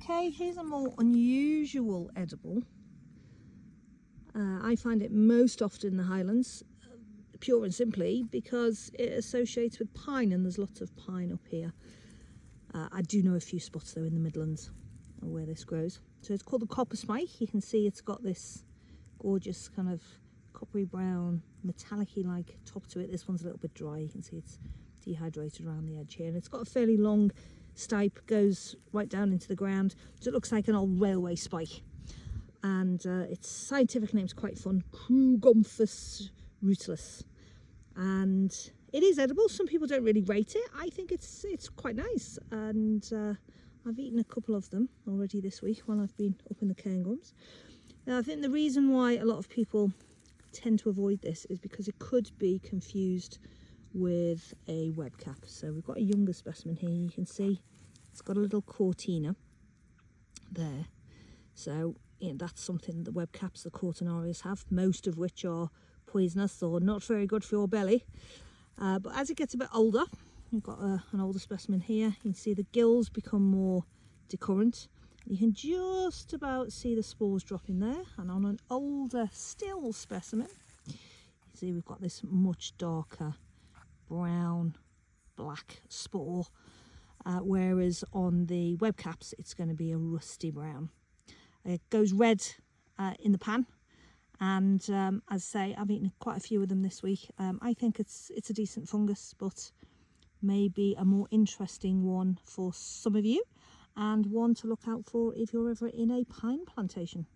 Okay, here's a more unusual edible. I find it most often in the Highlands, pure and simply because it associates with pine, and there's lots of pine up here. I do know a few spots though in the Midlands where this grows. So it's called the copper spike. You can see it's got this gorgeous kind of coppery brown, metallic-y like top to it. This one's a little bit dry. You can see it's dehydrated around the edge here, and it's got a fairly long stipe, goes right down into the ground, so it looks like an old railway spike. And its scientific name's quite fun, Chroogomphus rutilus, and it is edible. Some people don't really rate it. I think it's quite nice, and I've eaten a couple of them already this week while I've been up in the Cairngorms. Now, I think the reason why a lot of people tend to avoid this is because it could be confused with a webcap. So we've got a younger specimen here. You can see it's got a little cortina there. So that's something the webcaps, the Cortinarius, have, most of which are poisonous or not very good for your belly. But as it gets a bit older, we've got an older specimen here. You can see the gills become more decurrent. You can just about see the spores dropping there. And on an older still specimen, you see we've got this much darker brown black spore, whereas on the webcaps it's going to be a rusty brown. It goes red in the pan, and as I say, I've eaten quite a few of them this week. I think it's a decent fungus, but maybe a more interesting one for some of you, and one to look out for if you're ever in a pine plantation.